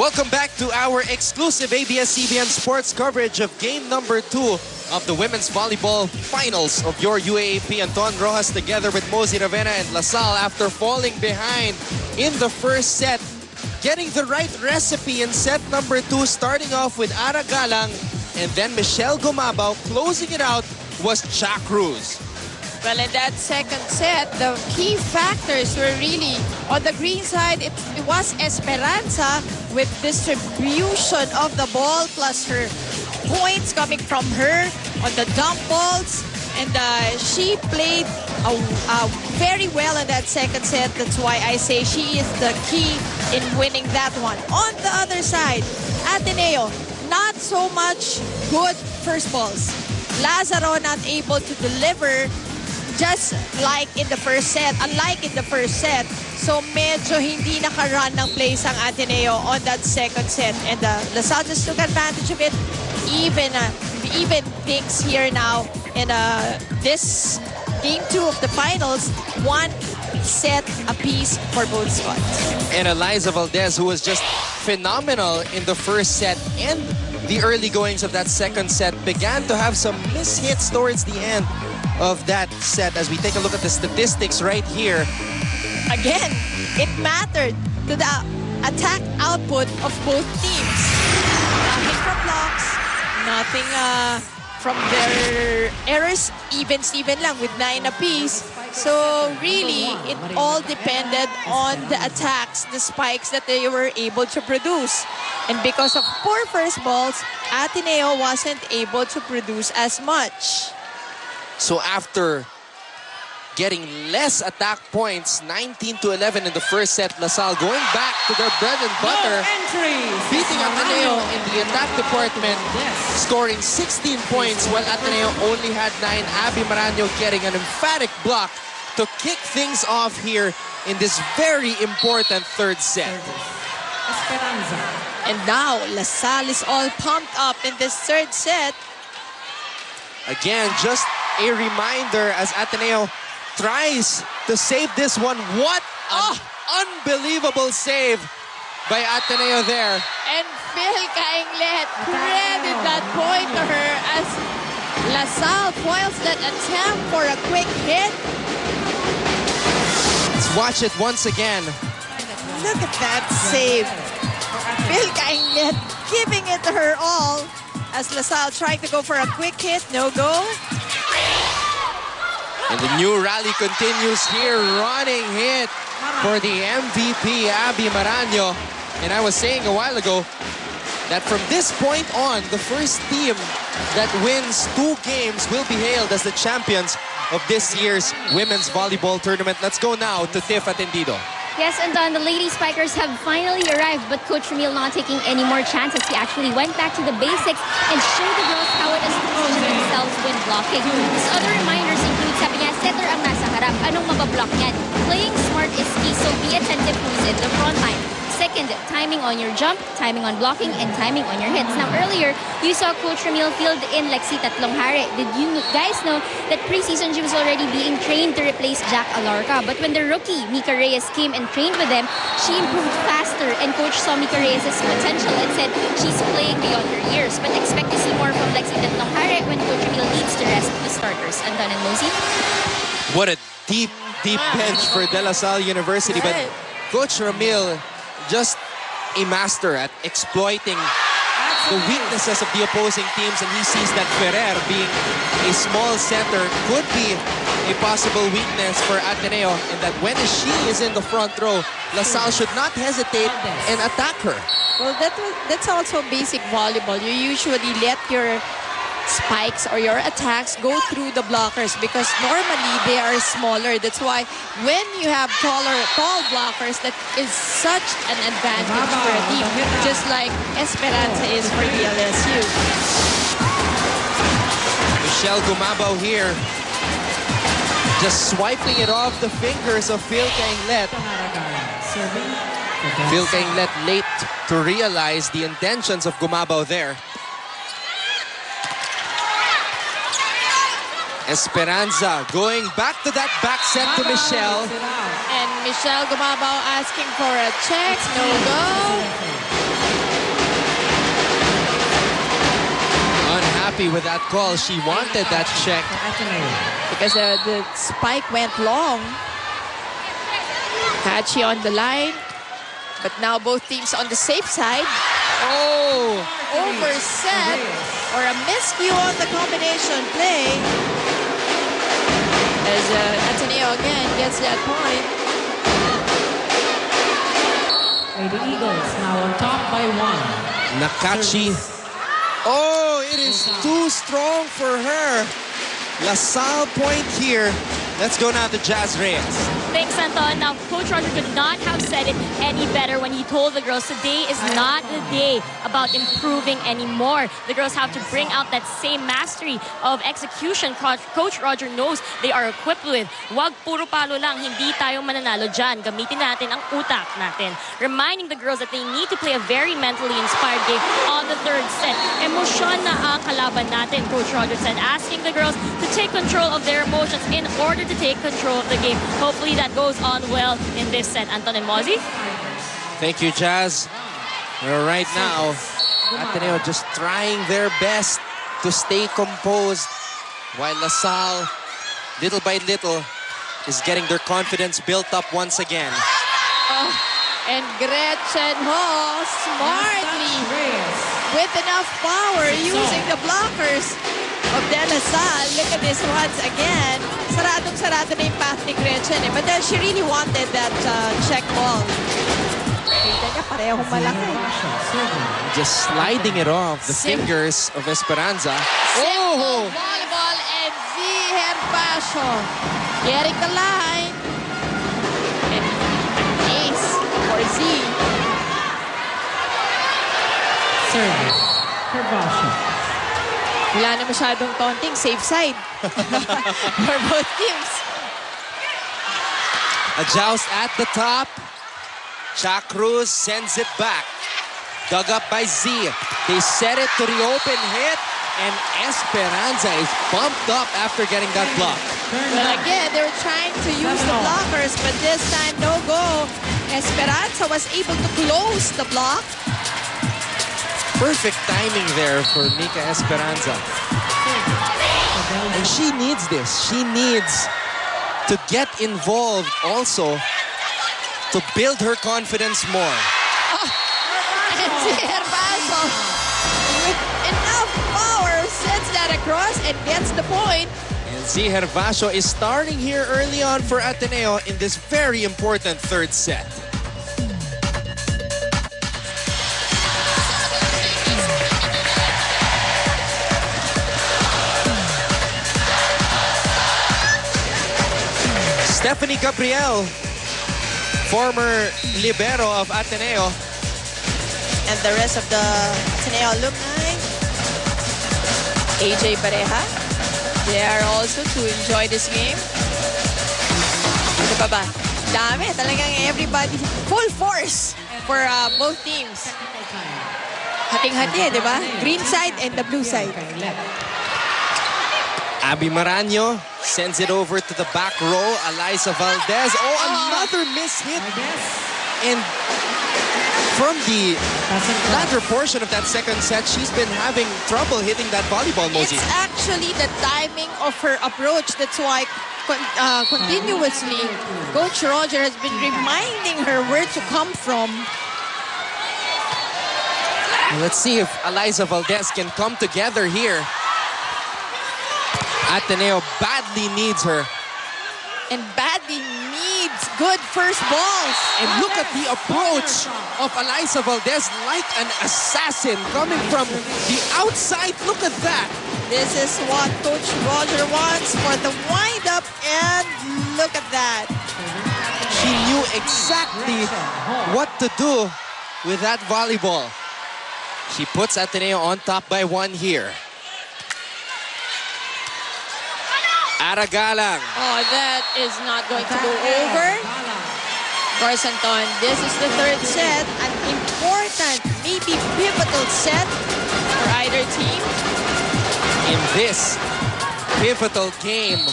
Welcome back to our exclusive ABS-CBN sports coverage of game number 2 of the women's volleyball finals of your UAAP. Anton Rojas together with Mozy Ravena and LaSalle after falling behind in the first set, getting the right recipe in set number 2, starting off with Ara Galang and then Michelle Gumabao. Closing it out was Cha Cruz. Well, in that second set, the key factors were really on the green side. It was Esperanza with distribution of the ball plus her points coming from her on the dump balls. And she played very well in that second set. That's why I say she is the key in winning that one. On the other side, Ateneo, not so much good first balls. Lazaro not able to deliver just like in the first set, unlike in the first set. So medyo hindi naka-run ng plays ang Ateneo on that second set. And LaSalle just took advantage of it. Even things here now in this game 2 of the finals, 1 set apiece for both squads. And Eliza Valdez, who was just phenomenal in the first set and the early goings of that second set, began to have some mishits towards the end of that set. As we take a look at the statistics right here, again, it mattered to the attack output of both teams. Nothing from blocks, nothing from their errors, even lang with 9 apiece. So really, it all depended on the attacks, the spikes that they were able to produce. And because of poor first balls, Ateneo wasn't able to produce as much. So after getting less attack points, 19-11 in the first set, LaSalle going back to their bread and butter, beating Ateneo in the attack department, scoring 16 points while Ateneo only had 9. Abby Maranyo getting an emphatic block to kick things off here in this very important third set. And now LaSalle is all pumped up in this third set. Again, just a reminder as Ateneo tries to save this one. What an unbelievable save by Ateneo there. And Phil Kainglet, credit that point to her as LaSalle foils that attempt for a quick hit. Let's watch it once again. Look at that save. Phil Kainglet giving it to her all as LaSalle tried to go for a quick hit, no go. And the new rally continues here, running hit for the MVP, Abby Maranyo. And I was saying a while ago that from this point on, the first team that wins 2 games will be hailed as the champions of this year's women's volleyball tournament. Let's go now to Tiff Atendido. Yes, and the Lady Spikers have finally arrived, but Coach Ramil not taking any more chances. He actually went back to the basics and showed the girls how it is to position themselves when blocking. His other reminders include, sabi niya, setter ang nasa harap. Anong mabablock niyan? Playing smart is key, so be attentive who's in the front line. Second, timing on your jump, timing on blocking, and timing on your hits. Now, earlier, you saw Coach Ramil field in Lexi Tatlong Hare. Did you guys know that preseason she was already being trained to replace Jack Alorca? But when the rookie, Mika Reyes, came and trained with them, she improved faster. And Coach saw Mika Reyes' potential and said she's playing beyond her years. But expect to see more from Lexi Tatlong Hare when Coach Ramil needs to rest the starters. Anton and Mozy. What a deep bench for De La Salle University. But Coach Ramil, just a master at exploiting the weaknesses of the opposing teams, and he sees that Ferrer, being a small center, could be a possible weakness for Ateneo, and that when she is in the front row, LaSalle should not hesitate and attack her. Well, that's also basic volleyball. You usually let your spikes or your attacks go through the blockers because normally they are smaller. That's why when you have tall blockers, that is such an advantage for a team, just like Esperanza is for DLSU. Michelle Gumabao here, just swiping it off the fingers of Phil Kainglet. Phil Kainglet late to realize the intentions of Gumabao there. Esperanza going back to that back set to Michelle. And Michelle Gumabao asking for a check, no go. happy with that call. She wanted that check. Because the spike went long. Catchy on the line. But now both teams on the safe side. Oh! Overset or a miscue on the combination play. As Ateneo again gets that point. The Eagles now on top by 1. Nakachi. Oh, it is too strong for her. LaSalle point here. Let's go now to Jazz Reyes. Thanks, Anton. Now, Coach Roger could not have said it any better when he told the girls today is not the day about improving anymore. The girls have to bring out that same mastery of execution Coach Roger knows they are equipped with. Wag puro palo lang, hindi tayo mananalo dyan. Gamitin natin ang utak natin. Reminding the girls that they need to play a very mentally inspired game on the third set. Emosyon na ang kalaban natin, Coach Roger said, asking the girls to take control of their emotions in order to take control of the game. Hopefully that goes on well in this set. Anton and Mozzie? Thank you, Jazz. Well, right now, Ateneo just trying their best to stay composed while LaSalle, little by little, is getting their confidence built up once again. And Gretchen Ho smartly, with enough power, using the blockers of De La Salle. Look at this once again. Saradong-sarado na yung path ni Gretchen. But then she really wanted that check ball. Kita niya, parehong malaki. Just sliding it off the fingers of Esperanza. Oh! Volleyball and Z Herbacio getting the line. And an ace for Z. Service. Herbacio. Wala na masyadong taunting. Safe side. For both teams. A joust at the top. Cha Cruz sends it back. Dug up by Z. They set it to the open hit. And Esperanza is bumped up after getting that block. Well, again, they were trying to use the blockers, but this time, no go. Esperanza was able to close the block. Perfect timing there for Mika Esperanza. And she needs this. She needs to get involved also to build her confidence more. And Z Herbacio, with enough power, sends that across and gets the point. And Z Herbacio is starting here early on for Ateneo in this very important third set. Stephanie Gabriel, former libero of Ateneo. And the rest of the Ateneo alumni, AJ Pareja, they are also to enjoy this game. Ano pa ba? Dami, talagang everybody, full force for both teams. Hating-hati, di ba? Green side and the blue side. Abby Maranyo sends it over to the back row. Eliza Valdez. Oh, another miss hit. And from the latter portion of that second set, she's been having trouble hitting that volleyball, Mozzie. It's actually the timing of her approach. That's why continuously Coach Roger has been reminding her where to come from. Let's see if Eliza Valdez can come together here. Ateneo badly needs her. And badly needs good first balls. And look at the approach of Eliza Valdez, like an assassin coming from the outside. Look at that. This is what Coach Roger wants for the wind-up, and look at that. She knew exactly what to do with that volleyball. She puts Ateneo on top by 1 here. Aragalang. Oh, that is not going to go over. Of course, Anton, this is the third set. An important, maybe pivotal set for either team. In this pivotal game